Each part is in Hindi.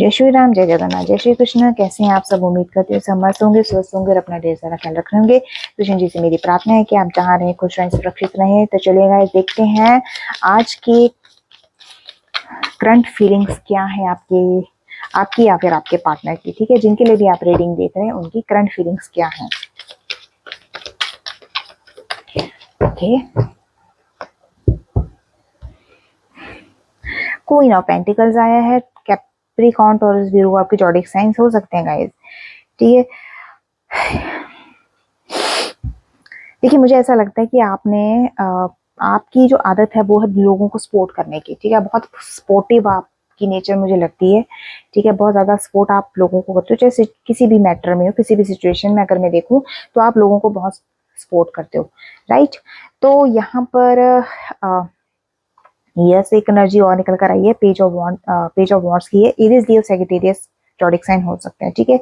जय श्री राम, जय जगन्नाथ, जय श्री कृष्ण। कैसे हैं आप सब? उम्मीद करते हैं सब मस्त होंगे, स्वस्थ होंगे और अपना ढेर सारा ख्याल रख रहे होंगे। कृष्ण जी से मेरी प्रार्थना है कि आप जहाँ रहें खुश रहें, सुरक्षित रहें। तो चलिए गाइस, देखते हैं आज की करंट फीलिंग्स क्या है आपकी या फिर आपके पार्टनर की। ठीक है, जिनके लिए भी आप रीडिंग देख रहे हैं उनकी करंट फीलिंग्स क्या है। ओके, क्वीन ऑफ पेंटिकल्स आया है। कैप्रिकॉर्न, टॉरस, वीरू आपके जॉडिक साइंस हो सकते हैं गाइस। ठीक है, देखिए मुझे ऐसा लगता है कि आपकी जो आदत है वो है लोगों को सपोर्ट करने की। ठीक है, बहुत सपोर्टिव आपकी नेचर मुझे लगती है। ठीक है, बहुत ज्यादा सपोर्ट आप लोगों को करते हो, चाहे किसी भी मैटर में हो, किसी भी सिचुएशन में अगर मैं देखूं तो आप लोगों को बहुत सपोर्ट करते हो, राइट। तो यहाँ पर यस, एक एनर्जी और निकल कर आई है, पेज ऑफ वॉन्ड्स की है। एरीज, लियो, सैजिटेरियस जॉडिक साइन हो सकते हैं। ठीक है,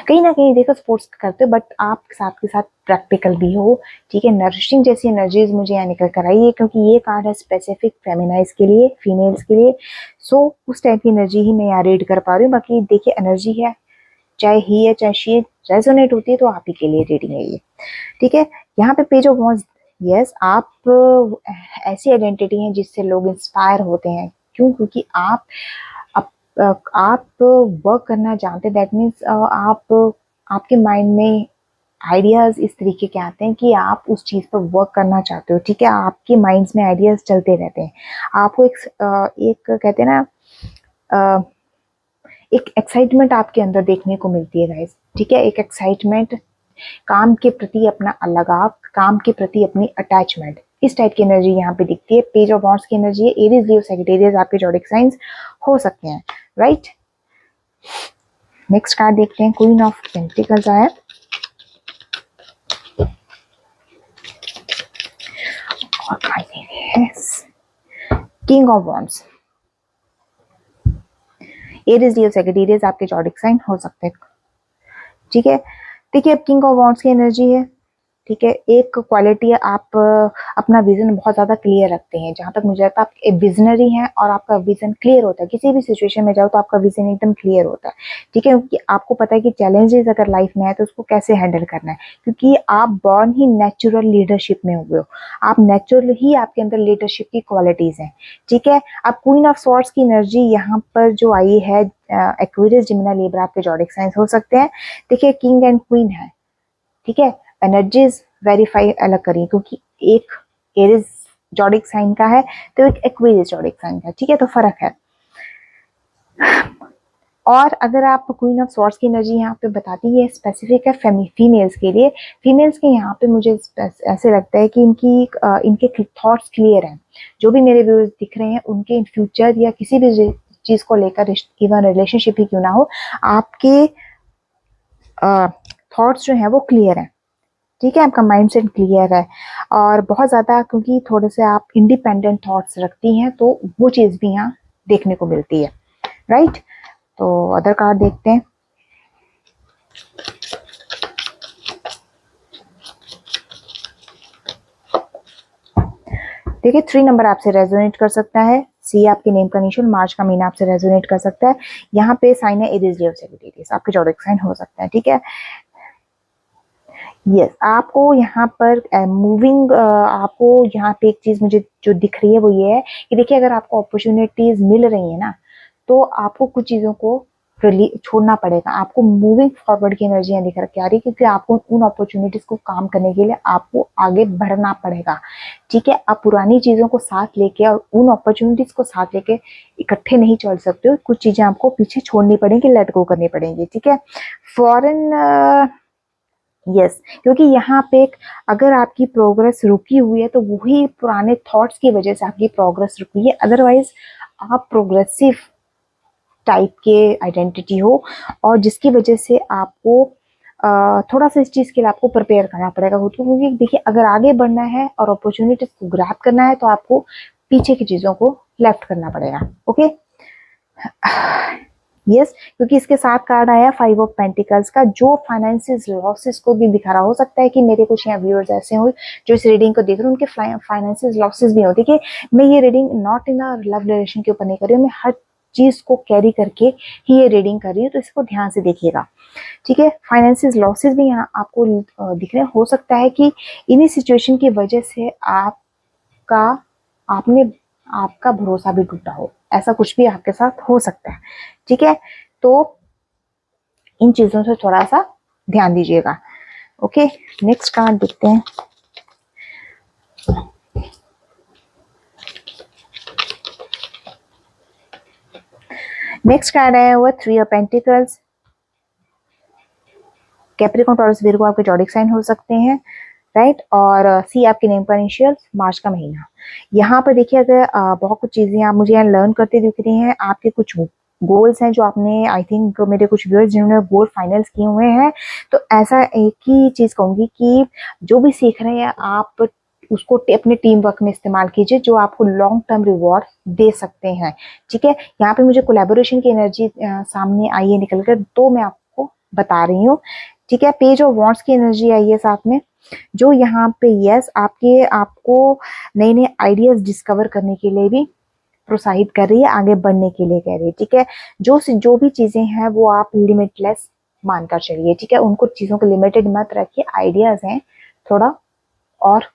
कहीं ना कहीं देखो स्पोर्ट्स करते हो बट आप साथ के साथ प्रैक्टिकल भी हो। ठीक है, नरिशिंग जैसी एनर्जीज मुझे यहाँ निकल कर आई है, क्योंकि ये कार्ड है स्पेसिफिक फेमिनाइज के लिए, फीमेल्स के लिए। सो उस टाइप की एनर्जी ही मैं यहाँ रीड कर पा रही हूँ। बाकी देखिए एनर्जी है, चाहे ही है चाहे शी रेजोनेट होती है तो आप ही के लिए रीडिंग है ये। ठीक है, यहाँ पे पेज ऑफ वॉन्ड्स, यस, आप ऐसी आइडेंटिटी है जिससे लोग इंस्पायर होते हैं। क्यों? क्योंकि आप वर्क करना जानते, दैट मीन्स आपके माइंड में आइडियाज इस तरीके के आते हैं कि आप उस चीज पर वर्क करना चाहते हो। ठीक है, आपके माइंड्स में आइडियाज चलते रहते हैं। आपको एक कहते हैं ना, एक एक्साइटमेंट आपके अंदर देखने को मिलती है गाइस। ठीक है, एक एक्साइटमेंट, काम के प्रति अपना लगाव, काम के प्रति अपनी अटैचमेंट, इस टाइप की एनर्जी यहाँ पे दिखती है। पेज ऑफ वॉन्ड्स की एनर्जी है। एरीज, लियो, सैजिटेरियस आपके जॉडिक साइंस हो सकते हैं, राइट। नेक्स्ट कार्ड देखते हैं, क्वीन ऑफ पेंटिकल्स आया। और कार्ड है king of wands. Aries, Leo, Sagittarius आपके जॉडिक साइन हो सकते हैं। ठीक है, देखिए अब किंग ऑफ वॉन्ड्स की एनर्जी है। ठीक है, एक क्वालिटी है, आप अपना विजन बहुत ज्यादा क्लियर रखते हैं। जहां तक मुझे लगता है आप एक विजनरी हैं और आपका विजन क्लियर होता है। किसी भी सिचुएशन में जाओ तो आपका विजन एकदम क्लियर होता है। ठीक है, क्योंकि आपको पता है कि चैलेंजेस अगर लाइफ में है तो उसको कैसे हैंडल करना है, क्योंकि आप बॉर्न ही नेचुरल लीडरशिप में हुए हो। आप नेचुरल ही, आपके अंदर लीडरशिप की क्वालिटीज हैं। ठीक है, अब क्वीन ऑफ स्वॉर्ड्स की एनर्जी यहाँ पर जो आई है, एक्वेरियस, जिमिनी, लिब्रा आपके जॉडिक साइंस हो सकते हैं। देखिए किंग एंड क्वीन है। ठीक है, एनर्जीज वेरीफाई अलग करिए, क्योंकि एक एरिस जॉडिक साइन का है तो एक एक्वेरियस जॉडिक साइन का। ठीक है, तो फर्क है। और अगर आप क्वीन ऑफ स्वॉर्ड्स की एनर्जी यहाँ पे बताती है, स्पेसिफिक है फीमेल्स के लिए। फीमेल्स के यहाँ पे मुझे ऐसे लगता है कि इनके थॉट्स क्लियर हैं। जो भी मेरे व्यूअर्स दिख रहे हैं उनके इन फ्यूचर या किसी भी चीज को लेकर, इवन रिलेशनशिप ही क्यों ना हो, आपके थॉट्स जो है वो क्लियर है। ठीक है, आपका माइंडसेट क्लियर है और बहुत ज़्यादा, क्योंकि थोड़े से आप इंडिपेंडेंट थॉट्स रखती हैं तो वो चीज़ भी यहाँ देखने को मिलती है, राइट। तो अदर कार्ड देखते हैं। देखिए 3 नंबर आपसे रेजोनेट कर सकता है। सी आपके नेम का इनिशियल, मार्च का महीना आपसे रेजोनेट कर सकता है। यहाँ पे साइन है एरीज, लियो, सैजिटेरियस आपके जॉडिक साइन हो सकता है। ठीक है, यस, आपको यहाँ पर आपको यहाँ पे एक चीज मुझे जो दिख रही है वो ये है कि देखिए अगर आपको अपॉर्चुनिटीज मिल रही है ना, तो आपको कुछ चीजों को छोड़ना पड़ेगा। आपको मूविंग फॉरवर्ड की एनर्जी यहाँ दिख रखी आ रही है, क्योंकि आपको उन अपॉर्चुनिटीज को काम करने के लिए आपको आगे बढ़ना पड़ेगा। ठीक है, आप पुरानी चीजों को साथ लेके और उन अपॉर्चुनिटीज को साथ लेके इकट्ठे नहीं चल सकते हो। कुछ चीजें आपको पीछे छोड़नी पड़ेंगी, लेट गो करनी पड़ेंगी। ठीक है, फॉरेन, यस, क्योंकि यहाँ पे अगर आपकी प्रोग्रेस रुकी हुई है तो वही पुराने थॉट्स की वजह से आपकी प्रोग्रेस रुकी है। अदरवाइज आप प्रोग्रेसिव टाइप के आइडेंटिटी हो, और जिसकी वजह से आपको थोड़ा सा इस चीज के लिए आपको प्रिपेयर करना पड़ेगा खुद को, क्योंकि देखिए अगर आगे बढ़ना है और अपॉर्चुनिटीज को ग्रैब करना है तो आपको पीछे की चीजों को लेफ्ट करना पड़ेगा। ओके, यस, क्योंकि इसके साथ कार्ड आया 5 ऑफ पेंटिकल्स का, जो फाइनेंशियल लॉसेस को भी दिखा रहा। हो सकता है कि मेरे कुछ यहाँ व्यूअर्स ऐसे हो जो इस रीडिंग को देख रहे हैं, उनके फाइनेंशियल लॉसेस भी हो। देखिए, मैं ये reading not in a love relation के ऊपर नहीं कर रही हूँ, मैं हर चीज को कैरी करके ही ये रीडिंग कर रही हूँ, तो इसको ध्यान से देखिएगा, ठीक है। फाइनेंशियल लॉसेस भी यहाँ आपको दिख रहे हैं। हो सकता है कि इन्हीं सिचुएशन की वजह से आपका आपने आपका भरोसा भी टूटा हो, ऐसा कुछ भी आपके साथ हो सकता है, ठीक है। तो इन चीजों से थोड़ा सा ध्यान दीजिएगा। ओके, नेक्स्ट कार्ड देखते हैं। नेक्स्ट कार्ड है वो 3 of pentacles. Capricorn, taurus, Virgo आपके जॉडिक साइन हो सकते हैं, राइट। और सी आपके नेम का इनिशियल, मार्च का महीना। यहाँ पर देखिए, अगर बहुत कुछ चीजें आप मुझे यहाँ लर्न करते दिख रही हैं, आपके कुछ गोल्स हैं जो आपने, आई थिंक मेरे कुछ व्यूअर्स जिन्होंने गोल फाइनल्स किए हुए हैं, तो ऐसा एक ही चीज कहूंगी कि जो भी सीख रहे हैं आप उसको अपने टीम वर्क में इस्तेमाल कीजिए, जो आपको लॉन्ग टर्म रिवॉर्ड दे सकते हैं, ठीक है। यहाँ पे मुझे कोलैबोरेशन की एनर्जी सामने आई है निकल कर, तो मैं आपको बता रही हूँ, ठीक है। पेज ऑफ वॉन्ड्स की एनर्जी आई है साथ में, जो यहाँ पे यस आपको नए नए आइडियाज डिस्कवर करने के लिए भी प्रोत्साहित कर रही है, आगे बढ़ने के लिए कह रही है, ठीक है। जो भी चीजें हैं वो आप लिमिटलेस मानकर चलिए, ठीक है। उनको चीजों को लिमिटेड मत रखिए, आइडियाज हैं, थोड़ा और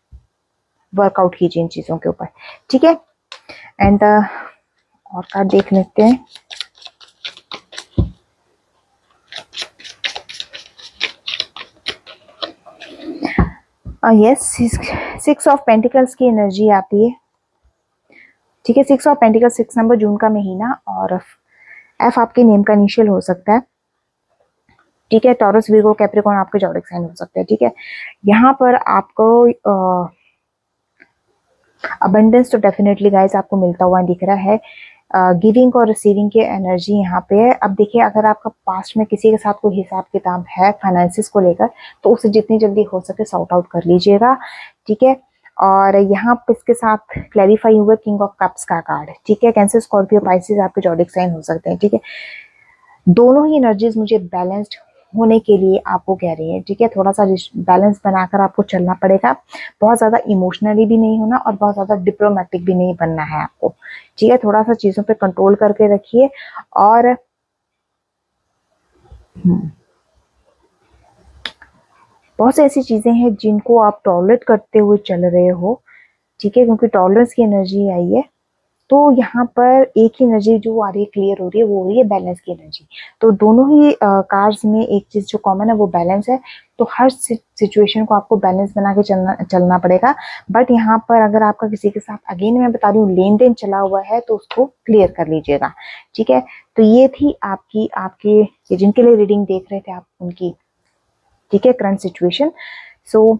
वर्कआउट कीजिए इन चीजों के ऊपर, ठीक है। एंड और कार्ड देख लेते हैं। यस, 6 ऑफ पेंटिकल्स की एनर्जी आती है, ठीक है। 6 ऑफ पेंटिकल्स, 6 नंबर, जून का महीना, और एफ आपके नेम का इनिशियल हो सकता है, ठीक है। टॉरस, विर्गो, कैप्रिकॉर्न आपके जॉडिक साइन हो सकते हैं, ठीक है। यहाँ पर आपको अबंडेंस तो डेफिनेटली गाइस आपको मिलता हुआ दिख रहा है। गिविंग और रिसीविंग की एनर्जी यहाँ पे है। अब देखिए, अगर आपका पास्ट में किसी के साथ कोई हिसाब किताब है फाइनेंसिस को लेकर, तो उसे जितनी जल्दी हो सके सॉर्ट आउट कर लीजिएगा, ठीक है। और यहाँ पे इसके साथ क्लैरिफाई हुआ किंग ऑफ कप्स का कार्ड, ठीक है। कैंसर, स्कॉर्पियो, पाइसेस आपके जॉडिक साइन हो सकते हैं, ठीक है। दोनों ही एनर्जीज मुझे बैलेंस्ड होने के लिए आपको कह रही है, ठीक है। थोड़ा सा बैलेंस बनाकर आपको चलना पड़ेगा, बहुत ज्यादा इमोशनली भी नहीं होना और बहुत ज्यादा डिप्लोमेटिक भी नहीं बनना है आपको, ठीक है। थोड़ा सा चीजों पे कंट्रोल करके रखिए। और बहुत सी ऐसी चीजें हैं जिनको आप टॉलरेट करते हुए चल रहे हो, ठीक है, क्योंकि टॉलरेंस की एनर्जी आई है। तो यहाँ पर एक ही एनर्जी जो आ रही है, क्लियर हो रही है, वो हो रही है बैलेंस की एनर्जी। तो दोनों ही कार्ड्स में एक चीज जो कॉमन है वो बैलेंस है। तो हर सिचुएशन को आपको बैलेंस बना के चलना पड़ेगा। बट यहाँ पर अगर आपका किसी के साथ, अगेन मैं बता रही हूँ, लेन देन चला हुआ है, तो उसको क्लियर कर लीजिएगा, ठीक है। तो ये थी आपके जिनके लिए रीडिंग देख रहे थे आप उनकी, ठीक है, करंट सिचुएशन। सो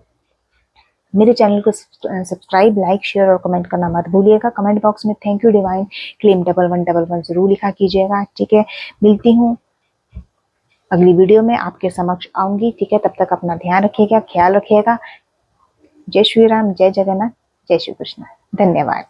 मेरे चैनल को सब्सक्राइब, लाइक, शेयर और कमेंट करना मत भूलिएगा। कमेंट बॉक्स में थैंक यू डिवाइन, क्लेम 1111 जरूर लिखा कीजिएगा, ठीक है। मिलती हूँ अगली वीडियो में, आपके समक्ष आऊंगी, ठीक है। तब तक अपना ध्यान रखिएगा, ख्याल रखिएगा। जय श्री राम, जय जगन्नाथ, जय श्री कृष्ण, धन्यवाद।